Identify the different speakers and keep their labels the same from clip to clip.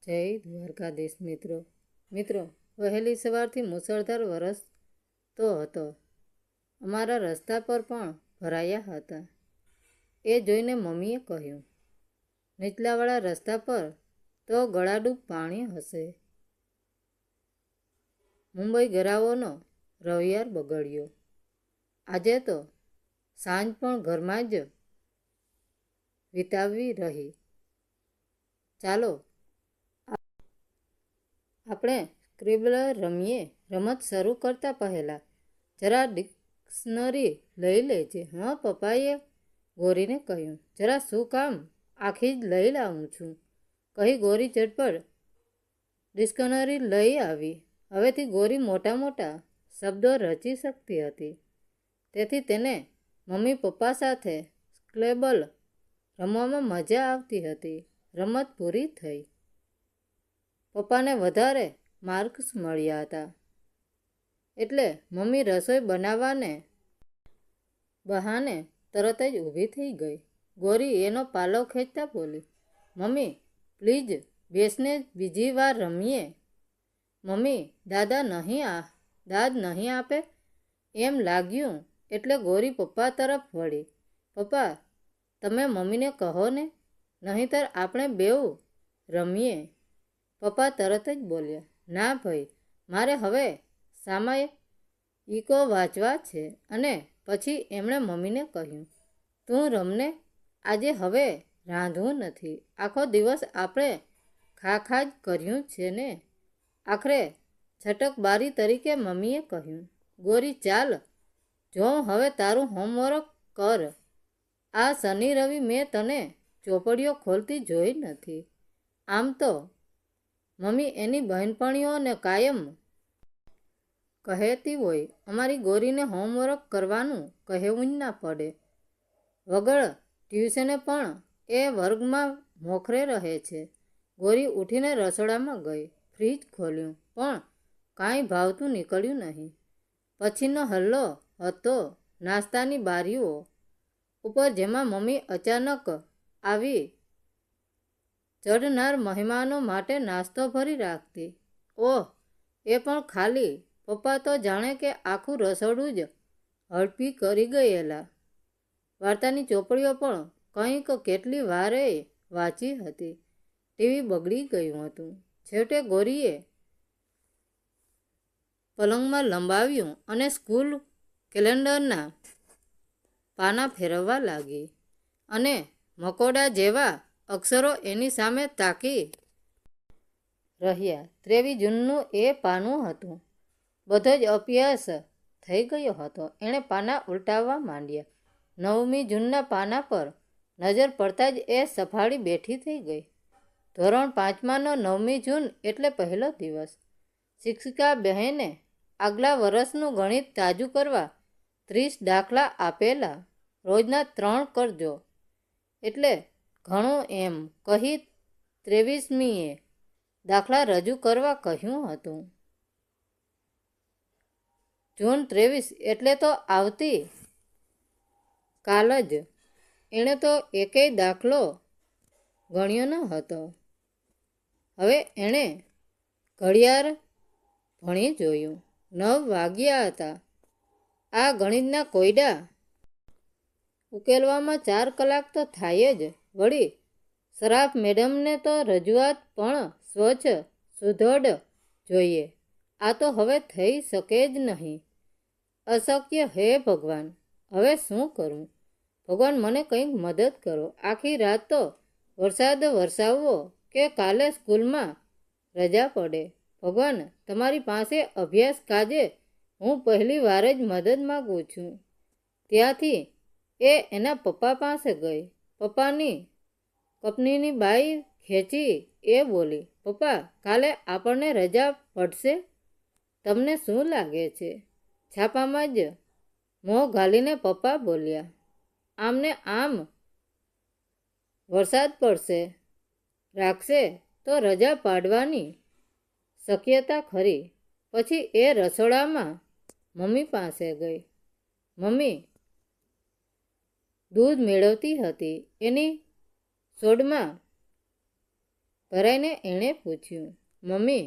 Speaker 1: જય દ્વારકાધીશ મિત્રો વહેલી સવારથી મુસળધાર વરસતો હતો. અમારા રસ્તા પર પણ ભરાયા હતા. એ જોઈને મમ્મીએ કહ્યું, નીચલાવાળા રસ્તા પર તો ગળાડૂબ પાણી હશે. મુંબઈ ગરાઓનો રવિવાર બગડ્યો. આજે તો સાંજ પણ ઘરમાં જ વિતાવવી રહી. ચાલો આપણે સ્ક્રેબલ રમીએ. રમત શરૂ કરતા પહેલાં જરા ડિક્શનરી લઈ લેજે. હા, પપ્પાએ ગોરીને કહ્યું. જરા શું કામ, આખી જ લઈ લાવું છું, કહી ગોરી ઝટપટ ડિક્શનરી લઈ આવી. હવેથી ગોરી મોટા મોટા શબ્દો રચી શકતી હતી. તેથી તેને મમ્મી પપ્પા સાથે સ્ક્રેબલ રમવામાં મજા આવતી હતી. રમત પૂરી થઈ. પપ્પાને વધારે માર્ક્સ મળ્યા હતા, એટલે મમ્મી રસોઈ બનાવવાને બહાને તરત જ ઊભી થઈ ગઈ. ગોરી એનો પાલવ ખેંચતા બોલી, મમ્મી પ્લીઝ બેસને બીજી વાર રમીએ. મમ્મી દાદ નહીં આપે એમ લાગ્યું એટલે ગોરી પપ્પા તરફ વળી. પપ્પા, તમે મમ્મીને કહો ને, નહીંતર આપણે બેઉ રમીએ. પપ્પા તરત જ બોલ્યા, ના ભાઈ, મારે હવે સામાયિકો વાંચવા છે. અને પછી એમણે મમ્મીને કહ્યું, તું રમને, આજે હવે રાંધવું નથી. આખો દિવસ આપણે ખા જ કર્યું છે ને. આખરે છટકબારી તરીકે મમ્મીએ કહ્યું, ગોરી ચાલ જોઉં હવે તારું હોમવર્ક કર. આ શનિ રવિ મેં તને ચોપડીઓ ખોલતી જોઈ નથી. આમ તો મમ્મી એની બહેનપણીઓને કાયમ કહેતી હોય, અમારી ગોરીને હોમવર્ક કરવાનું કહેવું જ ના પડે. વગર ટ્યુશને પણ એ વર્ગમાં મોખરે રહે છે. ગોરી ઉઠીને રસોડામાં ગઈ. ફ્રીજ ખોલ્યું, પણ કાંઈ ભાવતું નીકળ્યું નહીં. પછીનો હલ્લો હતો નાસ્તાની બારીઓ ઉપર, જેમાં મમ્મી અચાનક આવી ચડનાર મહેમાનો માટે નાસ્તો ભરી રાખતી. ઓહ, એ પણ ખાલી. પપ્પા તો જાણે કે આખું રસોડું જ હડપી કરી ગયેલા. વાર્તાની ચોપડીઓ પણ કંઈક કેટલી વારે વાંચી હતી. ટીવી બગડી ગયું હતું. છેવટે ગોરીએ પલંગમાં લંબાવ્યું અને સ્કૂલ કેલેન્ડરના પાના ફેરવવા લાગી. અને મકોડા જેવા અક્ષરો એની સામે તાકી રહ્યા. 23 જૂનનું એ પાનું હતું. બધો જ અભ્યાસ થઈ ગયો હતો. એણે પાના ઉલટાવવા માંડ્યા. 9મી જૂનના પાના પર નજર પડતા જ એ સફાળી બેઠી થઈ ગઈ. ધોરણ 5માંનો 9મી જૂન એટલે પહેલો દિવસ. શિક્ષિકા બહેને આગલા વર્ષનું ગણિત તાજું કરવા 30 દાખલા આપેલા. રોજના 3 કરજો એટલે ઘણું એમ કહી 23મીએ દાખલા રજૂ કરવા કહ્યું હતું. જૂન 23 એટલે તો આવતી કાલ જ. એણે તો એકેય દાખલો ગણ્યો ન હતો. હવે એણે ઘડિયાળ ભણી જોયું. 9 વાગ્યા હતા. આ ગણિતના કોયડા ઉકેલવામાં 4 કલાક તો થાય જ. વળી સરાફ મેડમને તો રજૂઆત પણ સ્વચ્છ સુઘડ જોઈએ. આ તો હવે થઈ શકે જ નહીં. અશક્ય. હે ભગવાન, હવે શું કરું? ભગવાન, મને કંઈક મદદ કરો. આખી રાત તો વરસાદ વરસાવવો કે કાલે સ્કૂલમાં રજા પડે. ભગવાન, તમારી પાસે અભ્યાસ કાજે હું પહેલી વાર જ મદદ માગું છું. ત્યાંથી એ એના પપ્પા પાસે ગઈ. પપ્પાની કંપનીની બાઈ ખેંચી એ બોલી, પપ્પા, કાલે આપણને રજા પડશે. તમને શું લાગે છે? છાપામાં જ મોં ઘાલીને પપ્પા બોલ્યા, આમને આમ વરસાદ પડશે રાખશે તો રજા પાડવાની શક્યતા ખરી. પછી એ રસોડામાં મમ્મી પાસે ગઈ. મમ્મી દૂધ મેળવતી હતી. એની સોડમાં ભરાઈને એણે પૂછ્યું, મમ્મી,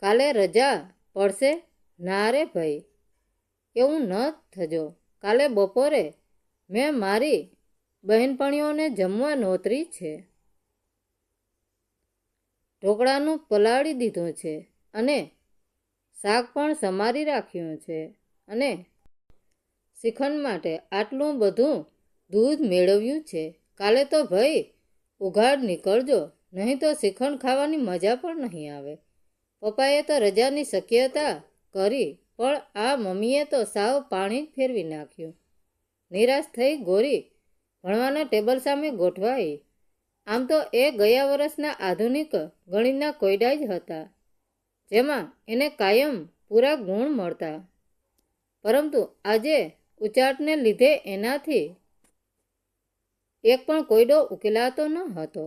Speaker 1: કાલે રજા પડશે? ના રે ભાઈ, એવું ન થજો. કાલે બપોરે મેં મારી બહેનપણીઓને જમવા નોતરી છે. ઢોકળાનું પલાળી દીધું છે અને શાક પણ સમારી રાખ્યું છે અને શ્રીખંડ માટે આટલું બધું દૂધ મેળવ્યું છે. કાલે તો ભાઈ ઉઘાડ નીકળજો, નહીં તો શ્રીખંડ ખાવાની મજા પણ નહીં આવે. પપ્પાએ તો રજાની શક્યતા કરી, પણ આ મમ્મીએ તો સાવ પાણી જ ફેરવી નાખ્યું. નિરાશ થઈ ગોરી ભણવાના ટેબલ સામે ગોઠવાઈ. આમ તો એ ગયા વર્ષના આધુનિક ગણિતના કોયડા જ હતા, જેમાં એને કાયમ પૂરા ગુણ મળતા, પરંતુ આજે ઉચાટને લીધે એનાથી એક પણ કોયડો ઉકેલાતો ન હતો.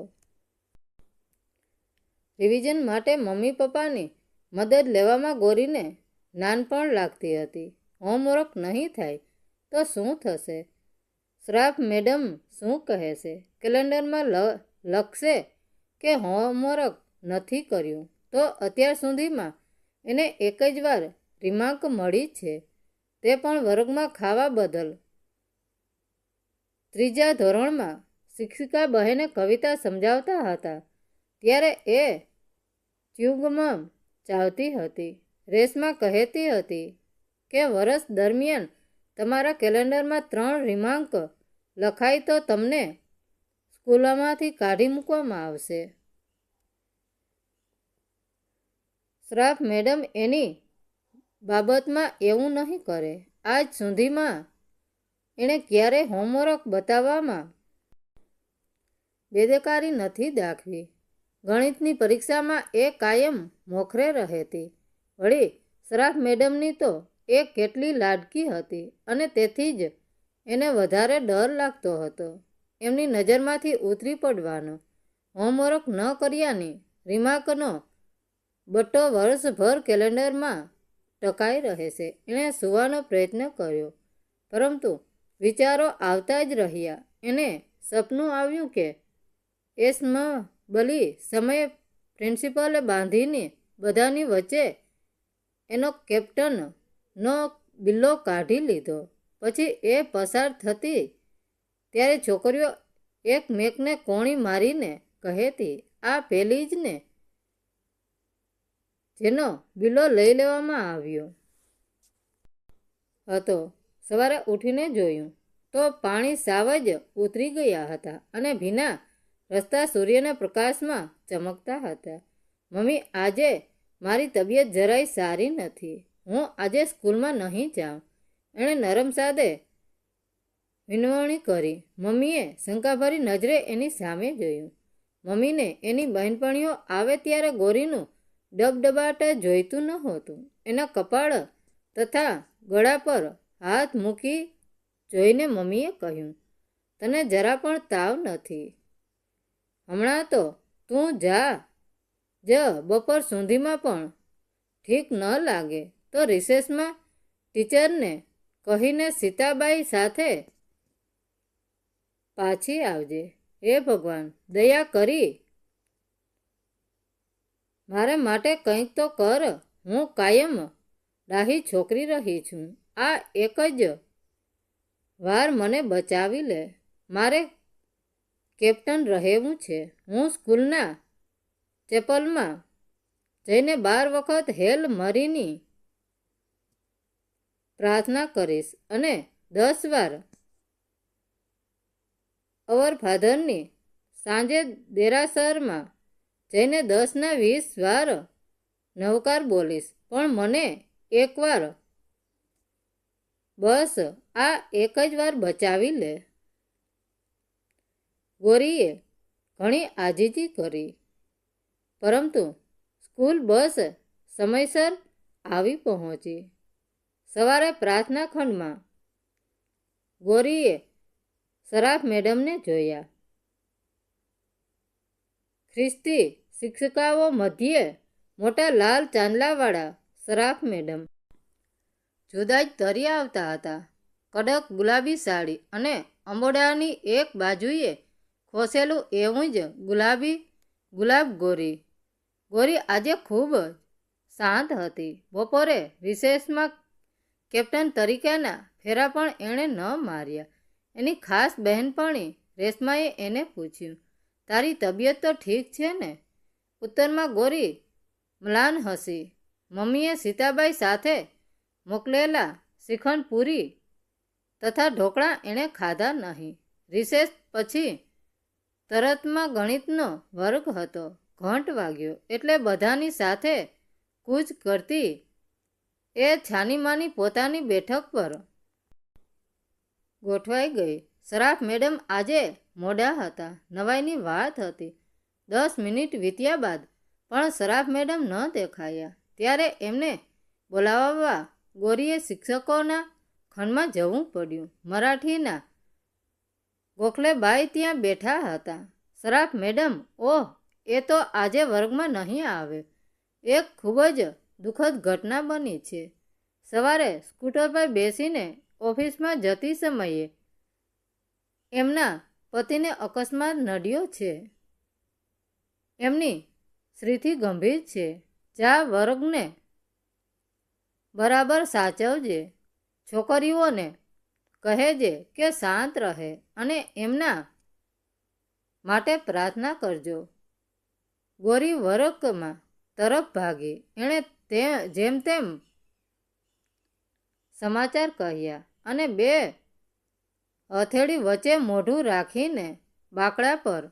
Speaker 1: રિવિઝન માટે મમ્મી પપ્પાની મદદ લેવામાં ગોરીને નાનપણ લાગતી હતી. હોમવર્ક નહીં થાય તો શું થશે? શ્રાફ મેડમ શું કહેશે? કેલેન્ડરમાં લખશે કે હોમવર્ક નથી કર્યું તો અત્યાર સુધીમાં એને એક જ વાર રિમાર્ક મળી છે, તે પણ વર્ગમાં ખાવા બદલ. ત્રીજા ધોરણમાં શિક્ષિકા બહેને કવિતા સમજાવતા હતા ત્યારે એ ચ્યુંગમ ચાવતી હતી. રેશમા કહેતી હતી કે વર્ષ દરમિયાન તમારા કેલેન્ડરમાં 3 રિમાર્ક લખાય તો તમને સ્કૂલમાંથી કાઢી મૂકવામાં આવશે. શ્રાફ મેડમ એની બાબતમાં એવું નહીં કરે. આજ સુધીમાં એણે ક્યારેય હોમવર્ક બતાવવામાં બેદરકારી નથી દાખવી. ગણિતની પરીક્ષામાં એ કાયમ મોખરે રહેતી. વળી શ્રાફ મેડમની તો એ કેટલી લાડકી હતી અને તેથી જ એને વધારે ડર લાગતો હતો એમની નજરમાંથી ઉતરી પડવાનો. હોમવર્ક ન કર્યાની રિમાર્કનો બટ્ટો વર્ષભર કેલેન્ડરમાં ટકાઈ રહેશે. એણે સૂવાનો પ્રયત્ન કર્યો, પરંતુ વિચારો આવતા જ રહ્યા. એને સપનું આવ્યું કે એસેમ્બલી સમયે પ્રિન્સિપલે બાંધીને બધાની વચ્ચે એનો કેપ્ટનનો બિલ્લો કાઢી લીધો. પછી એ પસાર થતી ત્યારે છોકરીઓ એકમેકને કોણી મારીને કહેતી, આ પેલી જ ને જેનો બિલ્લો લઈ લેવામાં આવ્યો હતો. સવારે ઉઠીને જોયું તો પાણી સાવ જ ઉતરી ગયા હતા અને ભીના રસ્તા સૂર્યના પ્રકાશમાં ચમકતા હતા. મમ્મી, આજે મારી તબિયત જરાય સારી નથી. હું આજે સ્કૂલમાં નહીં જાઉં. એણે નરમ સાદે વિનવણી કરી. મમ્મીએ શંકાભરી નજરે એની સામે જોયું. મમ્મીને એની બહેનપણીઓ આવે ત્યારે ગોરીનું ડબડબાટ જોઈતું નહોતું. એના કપાળ તથા ગળા પર હાથ મૂકી જોઈને મમ્મીએ કહ્યું, તને જરા પણ તાવ નથી. હમણાં તો તું જા જ. બપોર સુધીમાં પણ ઠીક ન લાગે તો રિસેસમાં ટીચરને કહીને સીતાબાઈ સાથે પાછી આવજે. હે ભગવાન, દયા કરી મારે માટે કંઈક તો કર. હું કાયમ ડાહી છોકરી રહી છું. આ એક જ વાર મને બચાવી લે. મારે કેપ્ટન રહેવું છે. હું સ્કૂલના ચેપલમાં જઈને 12 વખત હેલ મરીની પ્રાર્થના કરીશ અને 10 વાર અવર ફાધરની સાંજે દેરાસરમાં જઈને 10 ના 20 વાર નવકાર બોલીશ. પણ મને એકવાર, બસ આ એક જ વાર બચાવી લે. ગોરીએ ઘણી આજીજી કરી, પરંતુ સ્કૂલ બસ સમયસર આવી પહોંચી. સવારે પ્રાર્થના ખંડમાં ગોરીએ શ્રાફ મેડમને જોયા. ખ્રિસ્તી શિક્ષિકાઓ મધ્યે મોટા લાલ ચાંદલાવાળા શ્રાફ મેડમ જુદા જ તરી આવતા હતા. કડક ગુલાબી સાડી અને અંબોડાની એક બાજુએ ખોસેલું એવું જ ગુલાબી ગુલાબ ગોરી. ગોરી આજે ખૂબ જ શાંત હતી. બપોરે રિસેસમાં કેપ્ટન તરીકેના ફેરા પણ એણે ન માર્યા. એની ખાસ બહેનપણી રેશમાએ એને પૂછ્યું, તારી તબિયત તો ઠીક છે ને? ઉત્તરમાં ગોરી મ્લાન હસી. મમ્મીએ સીતાબાઈ સાથે મોકલેલા શ્રીખંડ પૂરી તથા ઢોકળા એણે ખાધા નહીં. રિસેસ પછી તરતમાં ગણિતનો વર્ગ હતો. ઘંટ વાગ્યો એટલે બધાની સાથે કૂચ કરતી એ છાનીમાની પોતાની બેઠક પર ગોઠવાઈ ગઈ. સરાફ મેડમ આજે મોડા હતા. નવાઈની વાત હતી. 10 મિનિટ વીત્યા બાદ પણ સરાફ મેડમ ન દેખાયા. ત્યારે એમને બોલાવવા ગોરીએ શિક્ષકોના ખંડમાં જવું પડ્યું. મરાઠીના ગોખલેબાઈ ત્યાં બેઠા હતા. સરાફ મેડમ, ઓહ, એ તો આજે વર્ગમાં નહીં આવે. એક ખૂબ જ દુઃખદ ઘટના બની છે. સવારે સ્કૂટર પર બેસીને ઓફિસમાં જતી સમયે એમના પતિને અકસ્માત નડ્યો છે. એમની સ્થિતિ ગંભીર છે. જા વર્ગને બરાબર સાચવજે. છોકરીઓને કહેજે કે શાંત રહે અને એમના માટે પ્રાર્થના કરજો. ગોરી વર્ગમાં તરફ ભાગી. એણે જેમ તેમ સમાચાર કહ્યા અને 2 હથેળી વચ્ચે મોઢું રાખીને બાકડા પર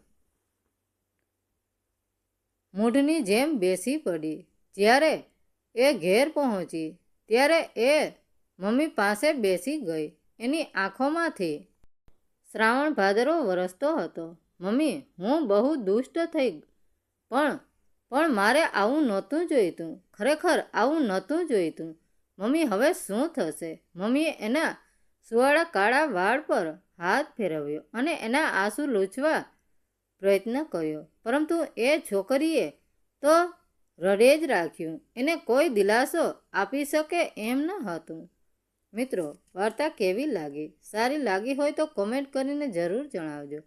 Speaker 1: મૂઢની જેમ બેસી પડી. જ્યારે એ ઘેર પહોંચી ત્યારે એ મમ્મી પાસે બેસી ગઈ. એની આંખોમાંથી શ્રાવણ ભાદરો વરસતો હતો. મમ્મી, હું બહુ દુષ્ટ થઈ પણ મારે આવું નહોતું જોઈતું. ખરેખર આવું નહોતું જોઈતું. મમ્મી, હવે શું થશે? મમ્મીએ એના સુવાળા કાળા વાળ પર હાથ ફેરવ્યો અને એના આંસુ લૂછવા પ્રયત્ન કર્યો. પરંતુ એ છોકરીએ તો રડે જ રાખ્યું. એને કોઈ દિલાસો આપી શકે એમ ન હતું. મિત્રો, વાર્તા કેવી લાગી? સારી લાગી હોય તો કોમેન્ટ કરીને જરૂર જણાવજો.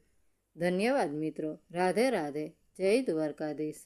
Speaker 1: ધન્યવાદ મિત્રો. રાધે રાધે. જય દ્વારકાધીશ.